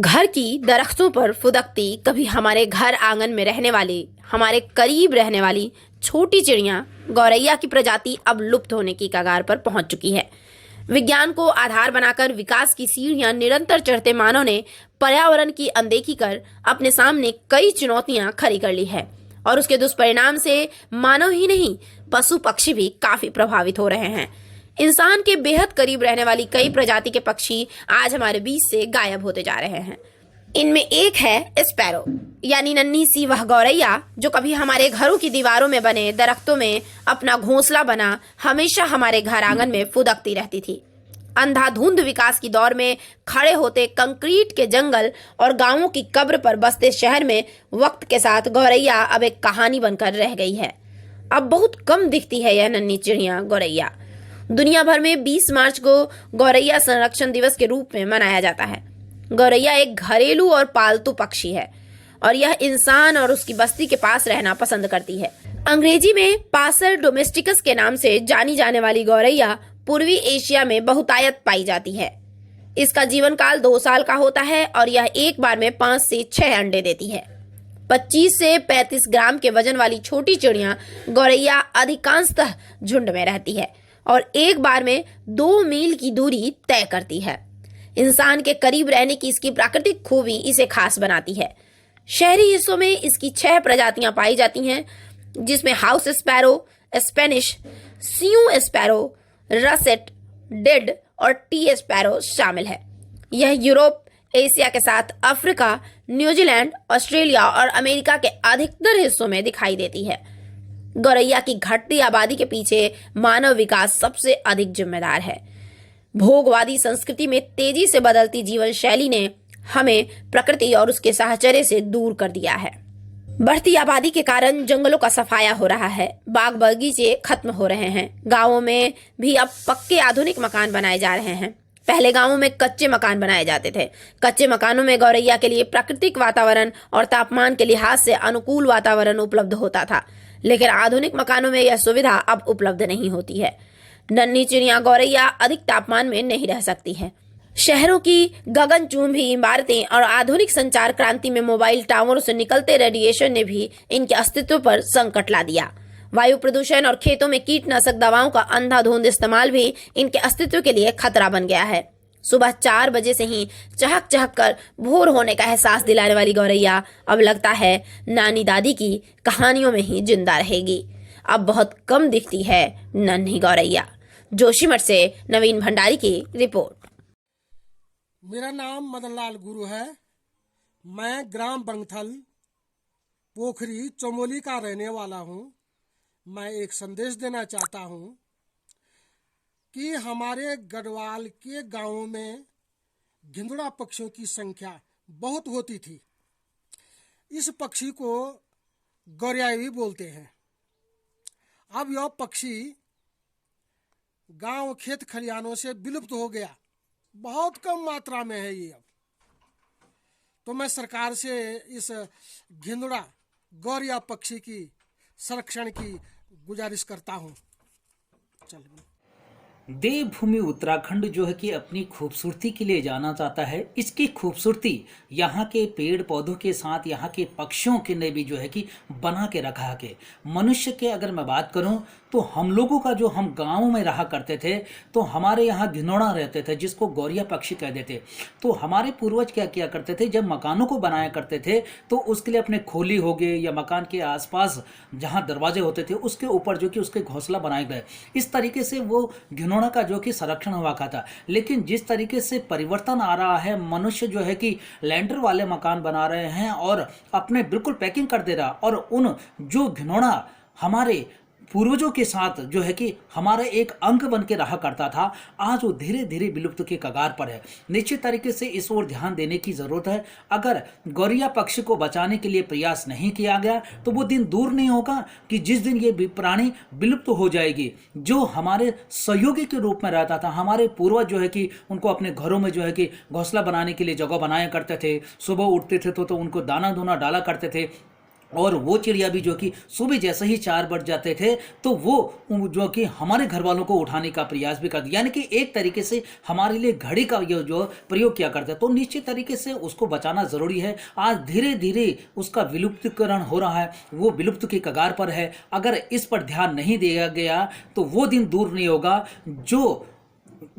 घर की दरख्तों पर फुदकती कभी हमारे घर आंगन में रहने वाली, हमारे करीब रहने वाली छोटी चिड़िया गौरैया की प्रजाति अब लुप्त होने की कगार पर पहुंच चुकी है। विज्ञान को आधार बनाकर विकास की सीढ़ियां निरंतर चढ़ते मानव ने पर्यावरण की अनदेखी कर अपने सामने कई चुनौतियां खड़ी कर ली है और उसके दुष्परिणाम से मानव ही नहीं पशु पक्षी भी काफी प्रभावित हो रहे हैं। इंसान के बेहद करीब रहने वाली कई प्रजाति के पक्षी आज हमारे बीच से गायब होते जा रहे हैं। इनमें एक है स्पैरो, यानी नन्ही सी वह गौरैया जो कभी हमारे घरों की दीवारों में बने दरख्तों में अपना घोंसला बना हमेशा हमारे घर आंगन में फुदकती रहती थी। अंधाधुंध विकास की दौर में खड़े होते कंक्रीट के जंगल और गांवों की कब्र पर बसते शहर में वक्त के साथ गौरैया अब एक कहानी बनकर रह गई है। अब बहुत कम दिखती है यह नन्ही चिड़िया गौरैया। दुनिया भर में 20 मार्च को गौरैया संरक्षण दिवस के रूप में मनाया जाता है। गौरैया एक घरेलू और पालतू पक्षी है और यह इंसान और उसकी बस्ती के पास रहना पसंद करती है। अंग्रेजी में पासर डोमेस्टिकस के नाम से जानी जाने वाली गौरैया पूर्वी एशिया में बहुतायत पाई जाती है। इसका जीवन काल 2 साल का होता है और यह एक बार में 5 से 6 अंडे देती है। 25 से 35 ग्राम के वजन वाली छोटी चिड़िया गौरैया अधिकांशतः झुंड में रहती है और एक बार में 2 मील की दूरी तय करती है। इंसान के करीब रहने की इसकी प्राकृतिक खूबी इसे खास बनाती है। शहरी हिस्सों में इसकी 6 प्रजातियां पाई जाती हैं, जिसमें house sparrow, Spanish see you sparrow, russet, dead और टी स्पैरो शामिल है। यह यूरोप, एशिया के साथ अफ्रीका, न्यूजीलैंड, ऑस्ट्रेलिया और अमेरिका के अधिकतर हिस्सों में दिखाई देती है। गौरैया की घटती आबादी के पीछे मानव विकास सबसे अधिक जिम्मेदार है। भोगवादी संस्कृति में तेजी से बदलती जीवन शैली ने हमें प्रकृति और उसके साहचर्य से दूर कर दिया है। बढ़ती आबादी के कारण जंगलों का सफाया हो रहा है, बाग बगीचे खत्म हो रहे हैं। गांवों में भी अब पक्के आधुनिक मकान बनाए जा रहे हैं। पहले गांवों में कच्चे मकान बनाए जाते थे। कच्चे मकानों में गौरैया के लिए प्राकृतिक वातावरण और तापमान के लिहाज से अनुकूल वातावरण उपलब्ध होता था, लेकिन आधुनिक मकानों में यह सुविधा अब उपलब्ध नहीं होती है। नन्ही चिड़िया गौरैया अधिक तापमान में नहीं रह सकती है। शहरों की गगनचुंबी इमारतें और आधुनिक संचार क्रांति में मोबाइल टावरों से निकलते रेडिएशन ने भी इनके अस्तित्व पर संकट ला दिया। वायु प्रदूषण और खेतों में कीटनाशक दवाओं का अंधाधुंध इस्तेमाल भी इनके अस्तित्व के लिए खतरा बन गया है। सुबह 4 बजे से ही चहक चहक कर भोर होने का एहसास दिलाने वाली गौरैया अब लगता है नानी दादी की कहानियों में ही जिंदा रहेगी। अब बहुत कम दिखती है नन्ही गौरैया। जोशीमठ से नवीन भंडारी की रिपोर्ट। मेरा नाम मदनलाल गुरु है। मैं ग्राम बंगथल पोखरी चमोली का रहने वाला हूँ। मैं एक संदेश देना चाहता हूँ कि हमारे गढ़वाल के गांवों में गिंदड़ा पक्षियों की संख्या बहुत होती थी। इस पक्षी को गौरैया भी बोलते हैं। अब यह पक्षी गांव खेत खलिहानों से विलुप्त हो गया, बहुत कम मात्रा में है ये अब। तो मैं सरकार से इस गिंदड़ा गौरैया पक्षी की संरक्षण की गुजारिश करता हूँ। देवभूमि उत्तराखंड जो है कि अपनी खूबसूरती के लिए जाना जाता है। इसकी खूबसूरती यहाँ के पेड़ पौधों के साथ यहाँ के पक्षियों के ने भी जो है कि बना के रखा के। मनुष्य के अगर मैं बात करूँ तो हम लोगों का जो हम गाँव में रहा करते थे तो हमारे यहाँ घिनौना रहते थे जिसको गौरैया पक्षी कह देते। तो हमारे पूर्वज क्या किया करते थे, जब मकानों को बनाया करते थे तो उसके लिए अपने खोली हो गए या मकान के आसपास जहाँ दरवाजे होते थे उसके ऊपर जो कि उसके घोंसला बनाए गए। इस तरीके से वो घिनौना का जो कि संरक्षण हुआ का था। लेकिन जिस तरीके से परिवर्तन आ रहा है, मनुष्य जो है कि लैंडर वाले मकान बना रहे हैं और अपने बिल्कुल पैकिंग कर दे रहा, और उन जो घिनौना हमारे पूर्वजों के साथ जो है कि हमारा एक अंग बन के रहा करता था, आज वो धीरे धीरे विलुप्त के कगार पर है। निश्चित तरीके से इस ओर ध्यान देने की जरूरत है। अगर गौरैया पक्षी को बचाने के लिए प्रयास नहीं किया गया तो वो दिन दूर नहीं होगा कि जिस दिन ये प्राणी विलुप्त हो जाएगी। जो हमारे सहयोगी के रूप में रहता था, हमारे पूर्वज जो है कि उनको अपने घरों में जो है कि घोंसला बनाने के लिए जगह बनाया करते थे। सुबह उठते थे तो उनको दाना धोना डाला करते थे। और वो चिड़िया भी जो कि सुबह जैसे ही 4 बज जाते थे तो वो जो कि हमारे घर वालों को उठाने का प्रयास भी करती, यानी कि एक तरीके से हमारे लिए घड़ी का ये जो प्रयोग किया करते हैं। तो निश्चित तरीके से उसको बचाना ज़रूरी है। आज धीरे धीरे उसका विलुप्तीकरण हो रहा है, वो विलुप्त के कगार पर है। अगर इस पर ध्यान नहीं दिया गया तो वो दिन दूर नहीं होगा जो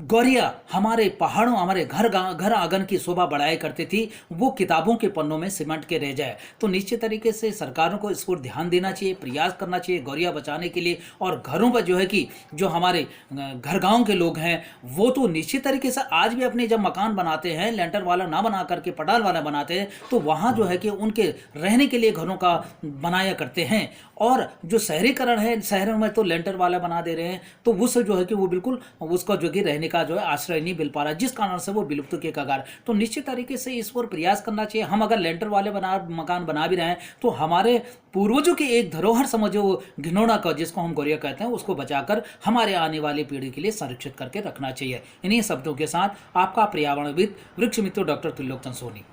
गौरिया हमारे पहाड़ों, हमारे घर आंगन की शोभा बढ़ाया करती थी, वो किताबों के पन्नों में सिमट के रह जाए। तो निश्चित तरीके से सरकारों को इस पर ध्यान देना चाहिए, प्रयास करना चाहिए गौरिया बचाने के लिए। और घरों पर जो है कि जो हमारे घर गांव के लोग हैं वो तो निश्चित तरीके से आज भी अपने जब मकान बनाते हैं लेंटर वाला ना बना करके पटाल वाला बनाते हैं तो वहाँ जो है कि उनके रहने के लिए घरों का बनाया करते हैं। और जो शहरीकरण है, शहरों में तो लेंटर वाला बना दे रहे हैं, तो उस जो है कि वो बिल्कुल उसका जो कि रहने का जो है आश्रय नहीं मिल पा रहा, जिस कारण से वो विलुप्त के कगार। तो निश्चित तरीके से इस पर प्रयास करना चाहिए। हम अगर लेंटर वाले मकान बना भी रहे हैं तो हमारे पूर्वजों की एक धरोहर समझो घिनौना का, जिसको हम गौरिया कहते हैं, उसको बचाकर हमारे आने वाली पीढ़ी के लिए संरक्षित करके रखना चाहिए। इन्हीं शब्दों के साथ आपका पर्यावरणविद वृक्ष मित्र डॉक्टर त्रिलोक चंद सोनी।